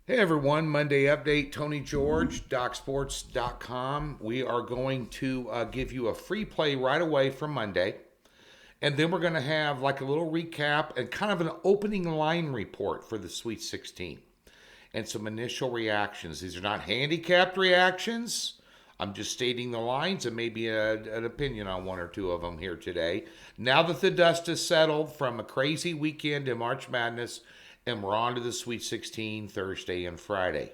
Hey everyone, Monday update, Tony George, DocSports.com. We are going to give you a free play right away from Monday. And then we're going to have like a little recap and kind of an opening line report for the Sweet 16 and some initial reactions. These are not handicapped reactions. I'm just stating the lines and maybe an opinion on one or two of them here today. Now that the dust has settled from a crazy weekend in March Madness, and we're on to the Sweet 16 Thursday and Friday.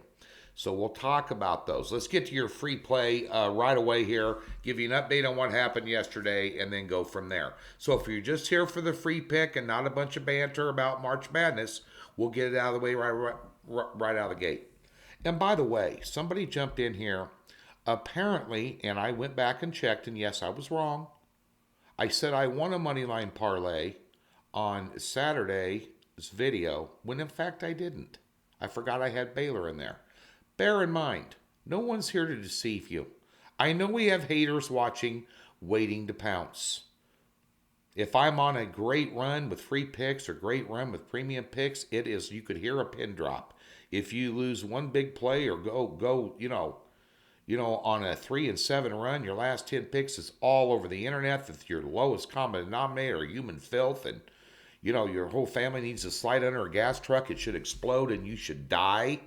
So we'll talk about those. Let's get to your free play right away here, give you an update on what happened yesterday, and then go from there. So if you're just here for the free pick and not a bunch of banter about March Madness, we'll get it out of the way right out of the gate. And by the way, somebody jumped in here, apparently, and I went back and checked, and yes, I was wrong. I said I won a moneyline parlay on Saturday video, when in fact I didn't. I forgot I had Baylor in there. Bear in mind, no one's here to deceive you. I know we have haters watching, waiting to pounce. If I'm on a great run with free picks or great run with premium picks, it is, you could hear a pin drop. If you lose one big play or go, on a 3-7 run, your last 10 picks is all over the internet. That's your lowest common denominator or human filth, and your whole family needs to slide under a gas truck. It should explode and you should die.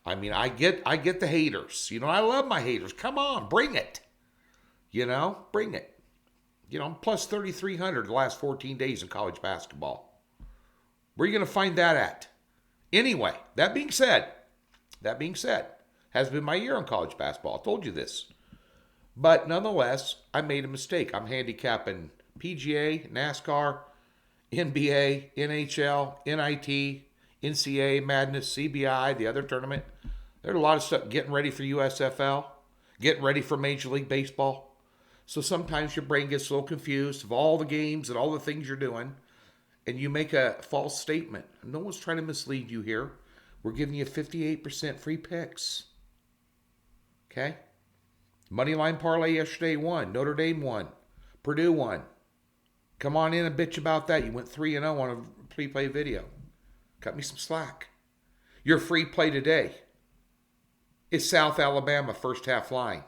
I mean, I get the haters. I love my haters. Come on, bring it. Bring it. Plus 3,300 the last 14 days in college basketball. Where are you going to find that at? Anyway, that being said, has been my year in college basketball. I told you this. But nonetheless, I made a mistake. I'm handicapping PGA, NASCAR, NBA, NHL, NIT, NCAA, Madness, CBI, the other tournament. There's a lot of stuff getting ready for USFL, getting ready for Major League Baseball. So sometimes your brain gets a little confused of all the games and all the things you're doing, and you make a false statement. No one's trying to mislead you here. We're giving you 58% free picks. Okay? Moneyline parlay yesterday won. Notre Dame won. Purdue won. Come on in and bitch about that. You went 3-0 on a free play video. Cut me some slack. Your free play today is South Alabama first half line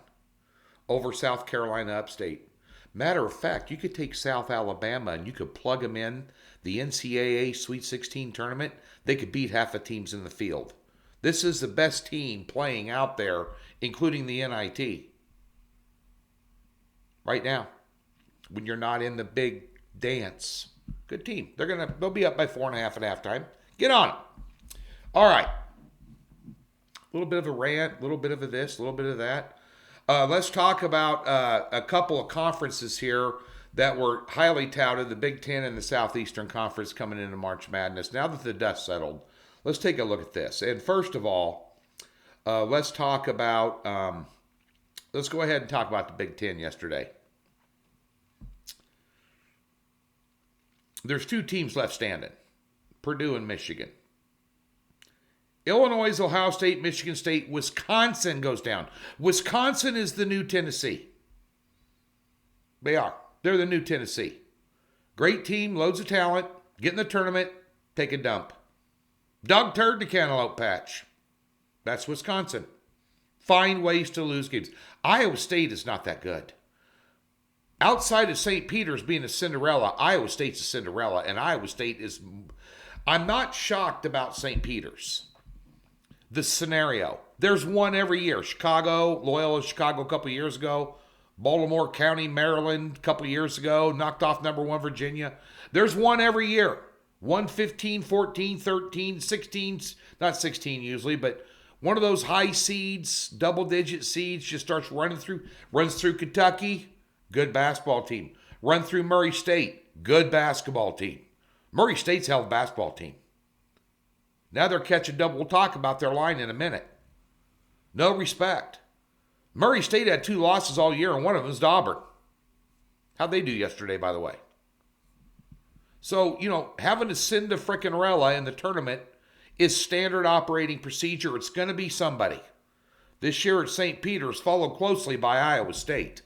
over South Carolina Upstate. Matter of fact, you could take South Alabama and you could plug them in the NCAA Sweet 16 tournament. They could beat half the teams in the field. This is the best team playing out there, including the NIT. Right now, when you're not in the big dance. Good team. They'll be up by 4.5 at halftime. Get on it. All right. A little bit of a rant, a little bit of a this, a little bit of that. Let's talk about a couple of conferences here that were highly touted, the Big Ten and the Southeastern Conference coming into March Madness. Now that the dust settled, let's take a look at this. And first of all, let's talk about, let's go ahead and talk about the Big Ten yesterday. There's two teams left standing, Purdue and Michigan. Illinois, Ohio State, Michigan State, Wisconsin goes down. Wisconsin is the new Tennessee. They are. They're the new Tennessee. Great team, loads of talent, get in the tournament, take a dump. Dog turd to cantaloupe patch. That's Wisconsin. Find ways to lose games. Iowa State is not that good. Outside of St. Peter's being a Cinderella, Iowa State's a Cinderella, and Iowa State is... I'm not shocked about St. Peter's. The scenario. There's one every year. Chicago, Loyola Chicago a couple years ago. Baltimore County, Maryland a couple years ago. Knocked off number one Virginia. There's one every year. 1, 15, 14, 13, 16, not 16 usually, but one of those high seeds, double-digit seeds, just starts runs through Kentucky. Good basketball team. Run through Murray State. Good basketball team. Murray State's a hell of a basketball team. Now they're catching double. We'll talk about their line in a minute. No respect. Murray State had 2 losses all year, and one of them is to Auburn. How'd they do yesterday, by the way? So, having to send a frickin' Rella in the tournament is standard operating procedure. It's going to be somebody. This year at St. Peter's, followed closely by Iowa State.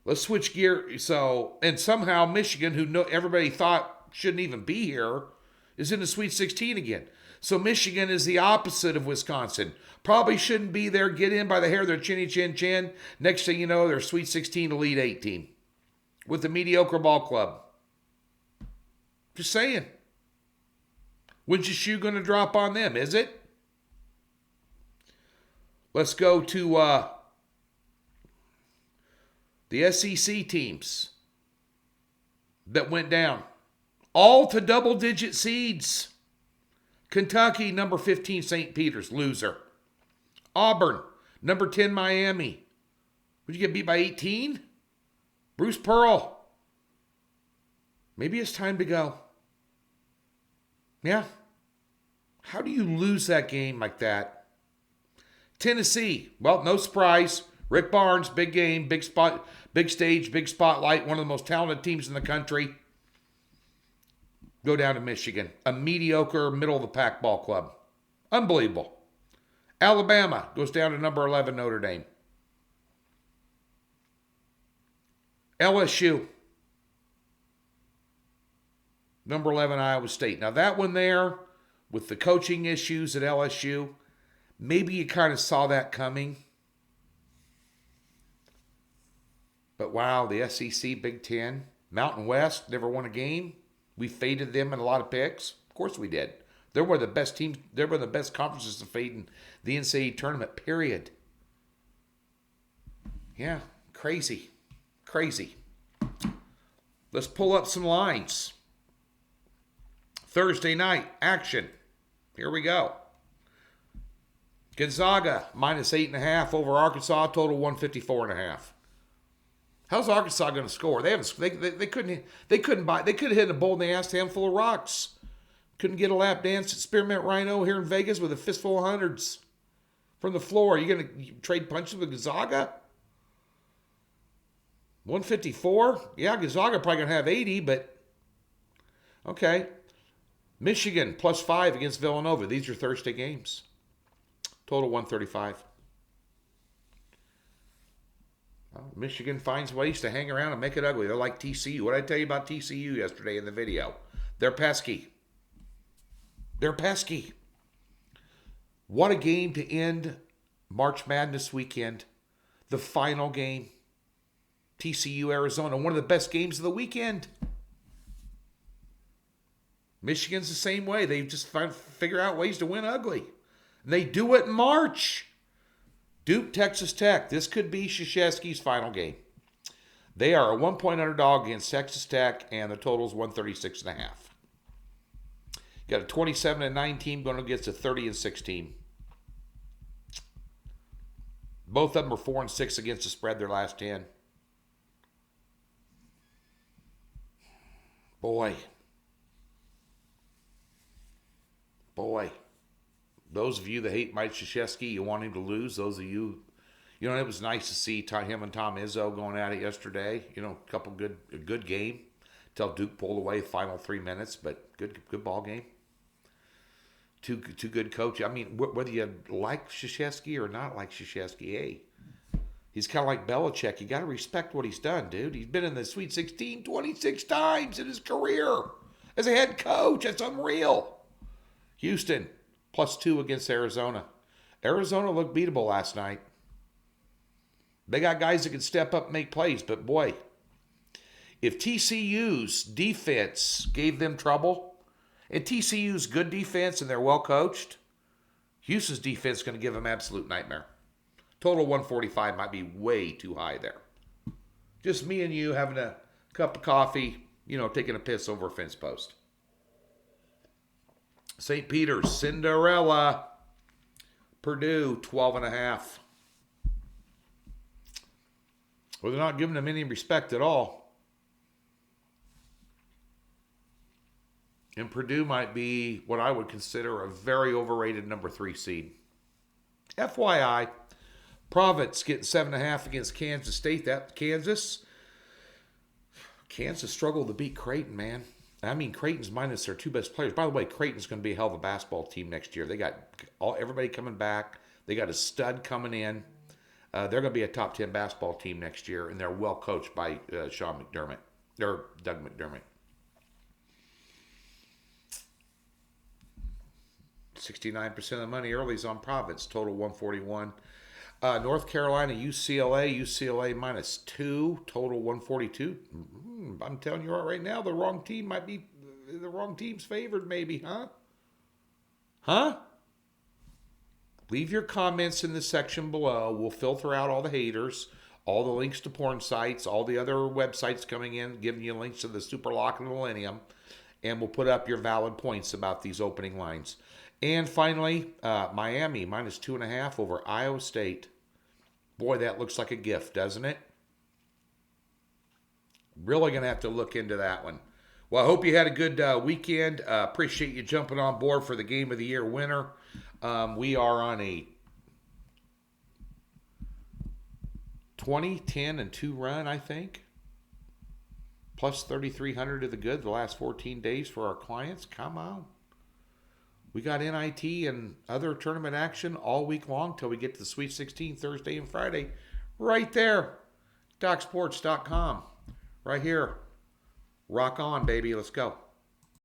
Let's switch gear. So, and somehow Michigan, who everybody thought shouldn't even be here, is in the Sweet 16 again. So Michigan is the opposite of Wisconsin. Probably shouldn't be there. Get in by the hair of their chinny chin chin. Next thing you know, they're Sweet 16 Elite 8 team with a mediocre ball club. Just saying. When's your shoe going to drop on them, is it? Let's go to the SEC teams that went down. All to double-digit seeds. Kentucky, number 15, St. Peter's, loser. Auburn, number 10, Miami. Would you get beat by 18? Bruce Pearl. Maybe it's time to go. Yeah. How do you lose that game like that? Tennessee, well, no surprise. Rick Barnes, big game, big spot, big stage, big spotlight, one of the most talented teams in the country. Go down to Michigan, a mediocre, middle-of-the-pack ball club. Unbelievable. Alabama goes down to number 11, Notre Dame. LSU, number 11, Iowa State. Now that one there, with the coaching issues at LSU, maybe you kind of saw that coming. But wow, the SEC, Big Ten, Mountain West, never won a game. We faded them in a lot of picks. Of course we did. They're one of the best teams. They're one of the best conferences to fade in the NCAA tournament, period. Yeah, crazy. Crazy. Let's pull up some lines. Thursday night, action. Here we go. Gonzaga, minus 8.5 over Arkansas, total 154.5. How's Arkansas going to score? They couldn't hit a bolt in the ass handful of rocks. Couldn't get a lap dance at Spearmint Rhino here in Vegas with a fistful of hundreds from the floor. Are you going to trade punches with Gonzaga? 154? Yeah, Gonzaga probably going to have 80, but okay. Michigan, plus 5 against Villanova. These are Thursday games. Total 135. Well, Michigan finds ways to hang around and make it ugly. They're like TCU. What did I tell you about TCU yesterday in the video? They're pesky. They're pesky. What a game to end March Madness weekend. The final game. TCU, Arizona. One of the best games of the weekend. Michigan's the same way. They just figure out ways to win ugly. They do it in March. Duke, Texas Tech. This could be Krzyzewski's final game. They are a 1-point underdog against Texas Tech, and the total is 136.5. Got a 27-9 team going against a 30-6 team. Both of them are 4-6 against the spread their last 10. Boy. Those of you that hate Mike Krzyzewski, you want him to lose. Those of you, it was nice to see him and Tom Izzo going at it yesterday. A good game. Till Duke pulled away the final 3 minutes, but good ball game. Two good coaches. I mean, whether you like Krzyzewski or not like Krzyzewski, hey, he's kind of like Belichick. You got to respect what he's done, dude. He's been in the Sweet 16 26 times in his career as a head coach. That's unreal. Houston, plus 2 against Arizona. Arizona looked beatable last night. They got guys that can step up and make plays, but boy, if TCU's defense gave them trouble, and TCU's good defense and they're well coached, Houston's defense is going to give them absolute nightmare. Total 145 might be way too high there. Just me and you having a cup of coffee, taking a piss over a fence post. St. Peter's, Cinderella. Purdue, 12.5. Well, they're not giving them any respect at all. And Purdue might be what I would consider a very overrated number 3 seed. FYI, Providence getting 7.5 against Kansas State. Kansas struggled to beat Creighton, man. I mean, Creighton's minus their 2 best players. By the way, Creighton's going to be a hell of a basketball team next year. They got everybody coming back. They got a stud coming in. They're going to be a top 10 basketball team next year, and they're well coached by Sean McDermott, or Doug McDermott. 69% of the money early is on Providence, total 141. North Carolina, UCLA -2, total 142. I'm telling you right now, the wrong team might be, the wrong team's favored maybe, huh? Huh? Leave your comments in the section below. We'll filter out all the haters, all the links to porn sites, all the other websites coming in, giving you links to the Super Lock and the Millennium, and we'll put up your valid points about these opening lines. And finally, Miami -2.5 over Iowa State. Boy, that looks like a gift, doesn't it? Really going to have to look into that one. Well, I hope you had a good weekend. Appreciate you jumping on board for the Game of the Year winner. We are on a 20, 10, and 2 run, I think. Plus 3,300 of the good the last 14 days for our clients. Come on. We got NIT and other tournament action all week long till we get to the Sweet 16 Thursday and Friday. Right there. DocSports.com. Right here. Rock on, baby. Let's go.